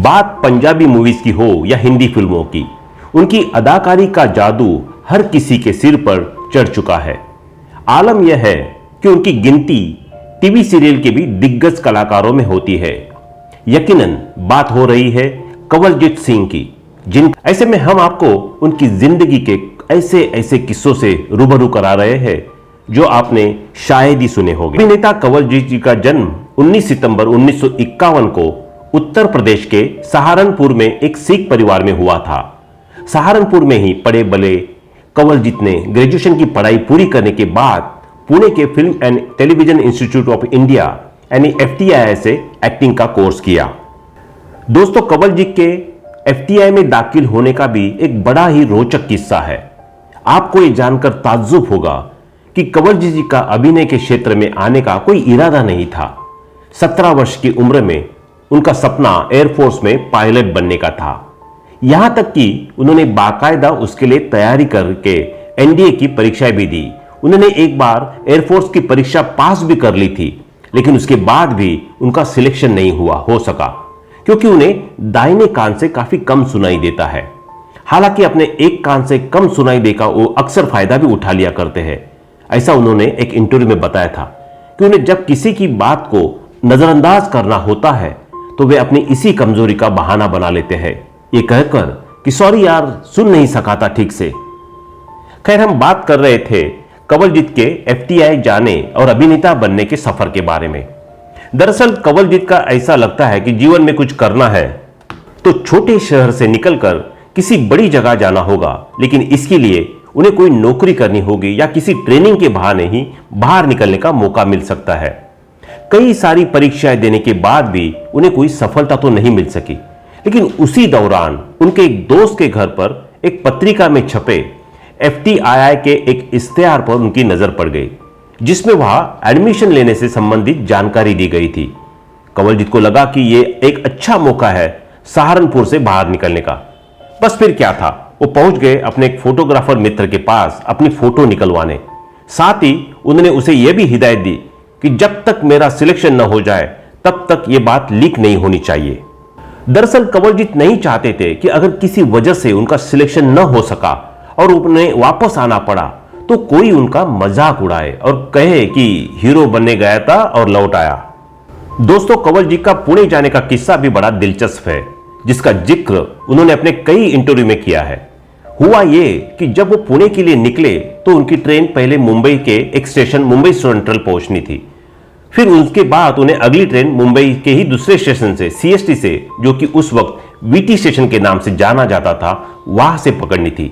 बात पंजाबी मूवीज की हो या हिंदी फिल्मों की, उनकी अदाकारी का जादू हर किसी के सिर पर चढ़ चुका है। आलम यह है कि उनकी गिनती टीवी सीरियल के भी दिग्गज कलाकारों में होती है। यकीनन बात हो रही है कंवलजीत सिंह की, ऐसे में हम आपको उनकी जिंदगी के ऐसे ऐसे किस्सों से रूबरू करा रहे हैं जो आपने शायद ही सुने होंगे। अभिनेता कंवलजीत जी का जन्म 19 सितंबर 1951 को उत्तर प्रदेश के सहारनपुर में एक सिख परिवार में हुआ था। सहारनपुर में ही पड़े बड़े कंवलजीत ने ग्रेजुएशन की पढ़ाई पूरी करने के बाद पुणे के film and television institute of India यानी FTII से एक्टिंग का कोर्स किया। दोस्तों, कंवलजीत के FTII में दाखिल होने का भी एक बड़ा ही रोचक किस्सा है। आपको यह जानकर ताज्जुब होगा कि कंवलजीत जी का अभिनय के क्षेत्र में आने का कोई इरादा नहीं था। 17 वर्ष की उम्र में उनका सपना एयरफोर्स में पायलट बनने का था। यहां तक कि उन्होंने बाकायदा उसके लिए तैयारी करके NDA की परीक्षाएं भी दी। उन्होंने एक बार एयरफोर्स की परीक्षा पास भी कर ली थी, लेकिन उसके बाद भी उनका सिलेक्शन नहीं हो सका, क्योंकि उन्हें दाहिने कान से काफी कम सुनाई देता है। हालांकि अपने एक कान से कम सुनाई देकर वो अक्सर फायदा भी उठा लिया करते हैं। ऐसा उन्होंने एक इंटरव्यू में बताया था कि उन्हें जब किसी की बात को नजरअंदाज करना होता है तो वे अपनी इसी कमजोरी का बहाना बना लेते हैं, ये कहकर कि सॉरी यार, सुन नहीं सका था ठीक से। खैर, हम बात कर रहे थे कंवलजीत के FTII जाने और अभिनेता बनने के सफर के बारे में। दरअसल कंवलजीत का ऐसा लगता है कि जीवन में कुछ करना है तो छोटे शहर से निकलकर किसी बड़ी जगह जाना होगा, लेकिन इसके लिए उन्हें कोई नौकरी करनी होगी या किसी ट्रेनिंग के बहाने ही बाहर निकलने का मौका मिल सकता है। कई सारी परीक्षाएं देने के बाद भी उन्हें कोई सफलता तो नहीं मिल सकी, लेकिन उसी दौरान उनके एक दोस्त के घर पर एक पत्रिका में छपे FTII के एक इश्तेहार पर उनकी नजर पड़ गई, जिसमें वहां एडमिशन लेने से संबंधित जानकारी दी गई थी। कंवलजीत को लगा कि यह एक अच्छा मौका है सहारनपुर से बाहर निकलने का। बस फिर क्या था, वो पहुंच गए अपने एक फोटोग्राफर मित्र के पास अपनी फोटो निकलवाने। साथ ही उन्होंने उसे यह भी हिदायत दी कि जब तक मेरा सिलेक्शन न हो जाए तब तक यह बात लीक नहीं होनी चाहिए। दरअसल कंवलजीत नहीं चाहते थे कि अगर किसी वजह से उनका सिलेक्शन न हो सका और उन्हें वापस आना पड़ा तो कोई उनका मजाक उड़ाए और कहे कि हीरो बनने गया था और लौट आया। दोस्तों, कंवलजीत का पुणे जाने का किस्सा भी बड़ा दिलचस्प है, जिसका जिक्र उन्होंने अपने कई इंटरव्यू में किया है। हुआ ये कि जब वो पुणे के लिए निकले तो उनकी ट्रेन पहले मुंबई के एक स्टेशन मुंबई सेंट्रल पहुंचनी थी। फिर उसके बाद उन्हें अगली ट्रेन मुंबई के ही दूसरे स्टेशन से CST से, जो कि उस वक्त VT स्टेशन के नाम से जाना जाता था, वहां से पकड़नी थी।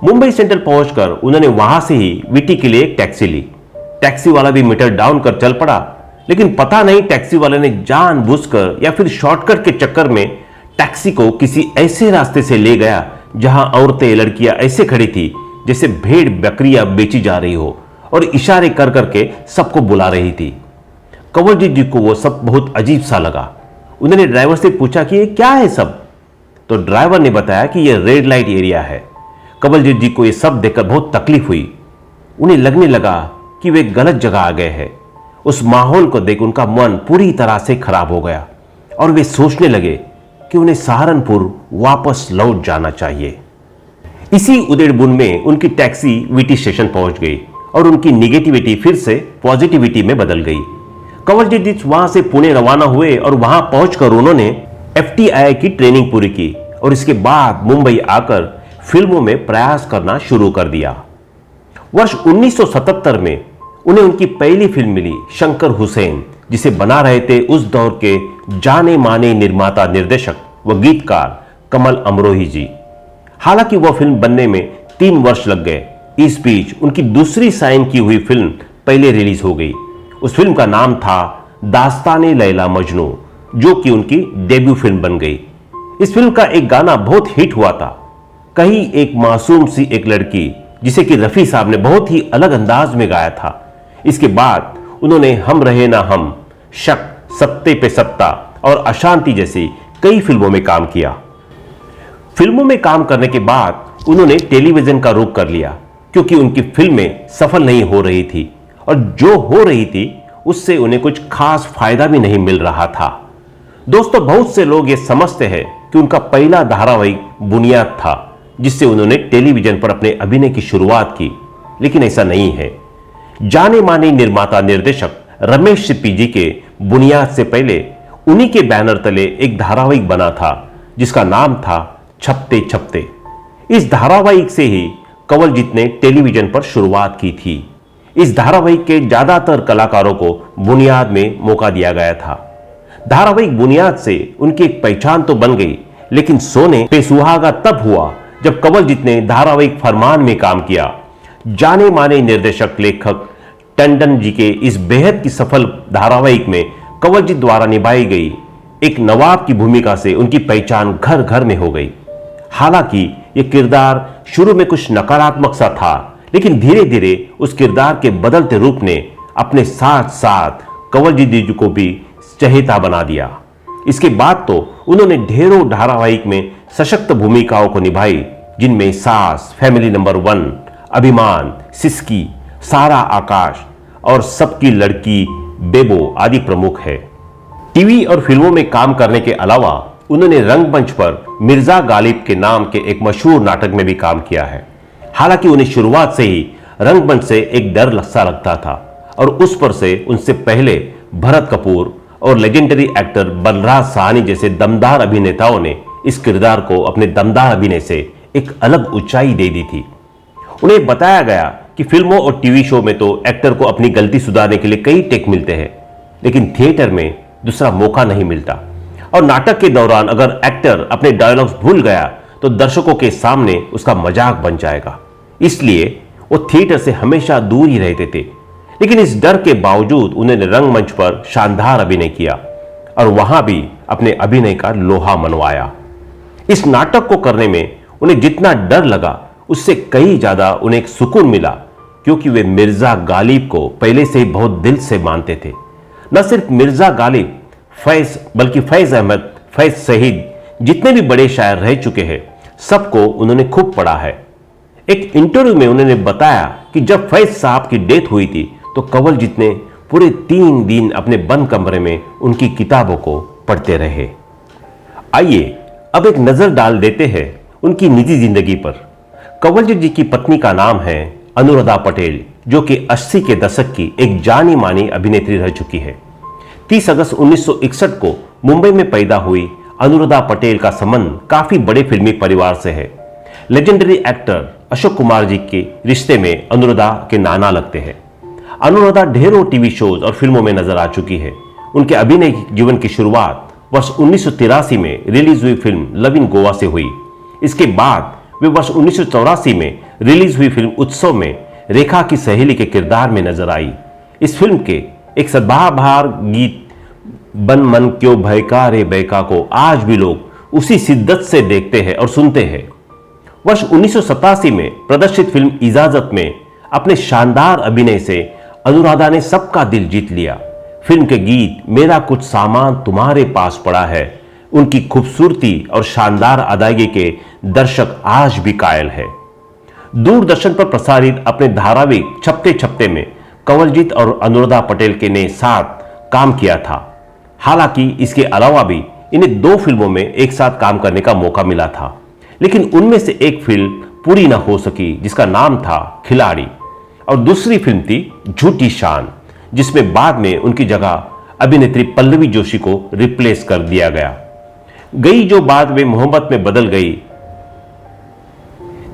मुंबई सेंट्रल पहुंचकर उन्होंने वहां से ही VT के लिए एक टैक्सी ली। टैक्सी वाला भी मीटर डाउन कर चल पड़ा, लेकिन पता नहीं टैक्सी वाले ने जानबूझकर या फिर शॉर्टकट के चक्कर में टैक्सी को किसी ऐसे रास्ते से ले गया जहां औरतें लड़कियां ऐसे खड़ी थी जैसे भेड़ बकरियां बेची जा रही हो और इशारे कर करके सबको बुला रही थी। कंवलजीत जी को वो सब बहुत अजीब सा लगा। उन्होंने ड्राइवर से पूछा कि ये क्या है सब, तो ड्राइवर ने बताया कि ये रेड लाइट एरिया है। कंवलजीत जी को ये सब देखकर बहुत तकलीफ हुई। उन्हें लगने लगा कि वे गलत जगह आ गए हैं। उस माहौल को देख उनका मन पूरी तरह से खराब हो गया और वे सोचने लगे कि उन्हें सहारनपुर वापस लौट जाना चाहिए। इसी उधेड़बुन में उनकी टैक्सी VT स्टेशन पहुंच गई और उनकी निगेटिविटी फिर से पॉजिटिविटी में बदल गई। कंवलजीत जी वहां से पुणे रवाना हुए और वहां पहुंचकर उन्होंने FTII की ट्रेनिंग पूरी की और इसके बाद मुंबई आकर फिल्मों में प्रयास करना शुरू कर दिया। वर्ष 1977 में उन्हें उनकी पहली फिल्म मिली शंकर हुसैन, जिसे बना रहे थे उस दौर के जाने माने निर्माता, निर्देशक व गीतकार कमल अमरोही जी। हालांकि वह फिल्म बनने में 3 वर्ष लग गए। इस बीच उनकी दूसरी साइन की हुई फिल्म पहले रिलीज हो गई। उस फिल्म का नाम था दास्ताने लैला मजनू, जो कि उनकी डेब्यू फिल्म बन गई। इस फिल्म का एक गाना बहुत हिट हुआ था, कहीं एक मासूम सी एक लड़की, जिसे कि रफी साहब ने बहुत ही अलग अंदाज में गाया था। इसके बाद उन्होंने हम रहे ना हम, शक, सत्ते पे सत्ता और अशांति जैसी कई फिल्मों में काम किया। फिल्मों में काम करने के बाद उन्होंने टेलीविजन का रुख कर लिया, क्योंकि उनकी फिल्में सफल नहीं हो रही थी और जो हो रही थी उससे उन्हें कुछ खास फायदा भी नहीं मिल रहा था। दोस्तों, बहुत से लोग ये समझते हैं कि उनका पहला धारावाहिक बुनियाद था, जिससे उन्होंने टेलीविजन पर अपने अभिनय की शुरुआत की, लेकिन ऐसा नहीं है। जाने माने निर्माता निर्देशक रमेश सिप्पी जी के बुनियाद से पहले उन्हीं के बैनर तले एक धारावाहिक बना था, जिसका नाम था छपते छपते। इस धारावाहिक से ही कंवलजीत ने टेलीविजन पर शुरुआत की थी। इस धारावाहिक के ज्यादातर कलाकारों को बुनियाद में मौका दिया गया था। धारावाहिक बुनियाद से उनकी एक पहचान तो बन गई, लेकिन सोने पे सुहागा तब हुआ जब कंवलजीत ने धारावाहिक फरमान में काम किया। जाने माने निर्देशक लेखक टंडन जी के इस बेहद की सफल धारावाहिक में कंवलजीत द्वारा निभाई गई एक नवाब की भूमिका से उनकी पहचान घर घर में हो गई। हालांकि यह किरदार शुरू में कुछ नकारात्मक सा था, लेकिन धीरे धीरे उस किरदार के बदलते रूप ने अपने साथ साथ कंवलजीत जी को भी चहेता बना दिया। इसके बाद तो उन्होंने ढेरों धारावाहिक में सशक्त भूमिकाओं को निभाई, जिनमें सास, फैमिली नंबर 1, अभिमान, सिसकी, सारा आकाश और सबकी लड़की बेबो आदि प्रमुख है। टीवी और फिल्मों में काम करने के अलावा उन्होंने रंगमंच पर मिर्जा गालिब के नाम के एक मशहूर नाटक में भी काम किया है। हालांकि उन्हें शुरुआत से ही रंगमंच से एक डर सा लगता था और उस पर से उनसे पहले भरत कपूर और लेजेंडरी एक्टर बलराज साहनी जैसे दमदार अभिनेताओं ने इस किरदार को अपने दमदार अभिनय से एक अलग ऊंचाई दे दी थी। उन्हें बताया गया कि फिल्मों और टीवी शो में तो एक्टर को अपनी गलती सुधारने के लिए कई टेक मिलते हैं, लेकिन थिएटर में दूसरा मौका नहीं मिलता। और नाटक के दौरान अगर एक्टर अपने डायलॉग्स भूल गया तो दर्शकों के सामने उसका मजाक बन जाएगा। इसलिए वो थिएटर से हमेशा दूर ही रहते थे। लेकिन इस डर के बावजूद उन्होंने रंगमंच पर शानदार अभिनय किया और वहां भी अपने अभिनय का लोहा मनवाया। इस नाटक को करने में उन्हें जितना डर लगा, उससे कहीं ज्यादा उन्हें एक सुकून मिला, क्योंकि वे मिर्जा गालिब को पहले से ही बहुत दिल से मानते थे। न सिर्फ मिर्जा गालिब, फैज, बल्कि फैज अहमद, फैज सहीद जितने भी बड़े शायर रह चुके हैं, सबको उन्होंने खूब पढ़ा है। एक इंटरव्यू में उन्होंने बताया कि जब फैज साहब की डेथ हुई थी तो कंवलजीत ने पूरे 3 दिन अपने बंद कमरे में उनकी किताबों को पढ़ते रहे। आइए अब एक नजर डाल देते हैं उनकी निजी जिंदगी पर। कंवलजीत जी की पत्नी का नाम है अनुराधा पटेल, जो कि 80 के दशक की एक जानी मानी अभिनेत्री रह चुकी है। 30 अगस्त 1961 को मुंबई में पैदा हुई अनुराधा पटेल का संबंध काफी बड़े फिल्मी परिवार से है। लेजेंडरी एक्टर अशोक कुमार जी के रिश्ते में अनुराधा के नाना लगते हैं। अनुराधा ढेरों टीवी शोज और फिल्मों में नजर आ चुकी है। उनके अभिनय जीवन की शुरुआत वर्ष 1983 में रिलीज हुई फिल्म लव इन गोवा से हुई। इसके बाद वे वर्ष 1984 में रिलीज हुई फिल्म उत्सव में रेखा की सहेली के किरदार में नजर आई। इस फिल्म के एक सदाबहार गीत बन मन क्यों भयका रे बैका को आज भी लोग उसी शिद्दत से देखते हैं और सुनते हैं। वर्ष 1987 में प्रदर्शित फिल्म इजाजत में अपने शानदार अभिनय से अनुराधा ने सबका दिल जीत लिया। फिल्म के गीत मेरा कुछ सामान तुम्हारे पास पड़ा है, उनकी खूबसूरती और शानदार अदायगी के दर्शक आज भी कायल है। दूरदर्शन पर प्रसारित अपने धारावाहिक छपते छपते में कंवलजीत और अनुराधा पटेल के ने साथ काम किया था। हालांकि इसके अलावा भी इन्हें 2 फिल्मों में एक साथ काम करने का मौका मिला था, लेकिन उनमें से एक फिल्म पूरी न हो सकी, जिसका नाम था खिलाड़ी, और दूसरी फिल्म थी झूठी शान, जिसमें बाद में उनकी जगह अभिनेत्री पल्लवी जोशी को रिप्लेस कर दिया गई जो बाद में मोहब्बत में बदल गई।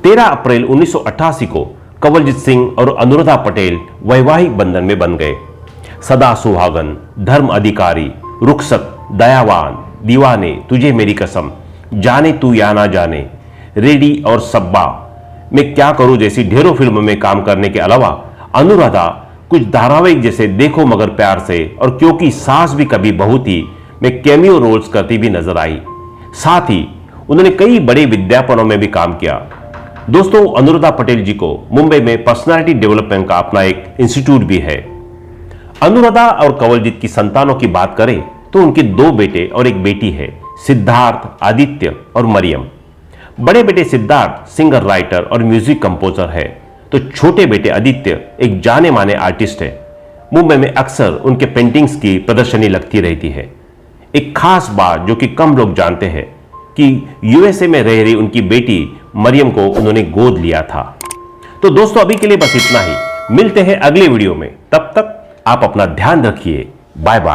13 अप्रैल 1988 को कंवलजीत सिंह और अनुराधा पटेल वैवाहिक बंधन में बन गए। सदा सुहागन, धर्म अधिकारी, रुखसत, दयावान, दीवाने, तुझे मेरी कसम, जाने तू या ना जाने, रेडी और सब्बा, मैं क्या करूं जैसी ढेरों फिल्मों में काम करने के अलावा अनुराधा कुछ धारावाहिक जैसे देखो मगर प्यार से और क्योंकि सास भी कभी बहू थी में कैमियो रोल्स करती भी नजर आई। साथ ही उन्होंने कई बड़े विज्ञापनों में भी काम किया। दोस्तों, अनुराधा पटेल जी को मुंबई में पर्सनालिटी डेवलपमेंट का अपना एक इंस्टीट्यूट भी है। अनुराधा और कंवलजीत की संतानों की बात करें तो उनके 2 बेटे और एक बेटी है, सिद्धार्थ, आदित्य और मरियम। बड़े बेटे सिद्धार्थ सिंगर, राइटर और म्यूजिक कंपोजर है, तो छोटे बेटे आदित्य एक जाने माने आर्टिस्ट है। मुंबई में अक्सर उनके पेंटिंग्स की प्रदर्शनी लगती रहती है। एक खास बात जो कि कम लोग जानते हैं कि यूएसए में रह रही उनकी बेटी मरियम को उन्होंने गोद लिया था। तो दोस्तों अभी के लिए बस इतना ही, मिलते हैं अगले वीडियो में, तब तक आप अपना ध्यान रखिए, बाय बाय।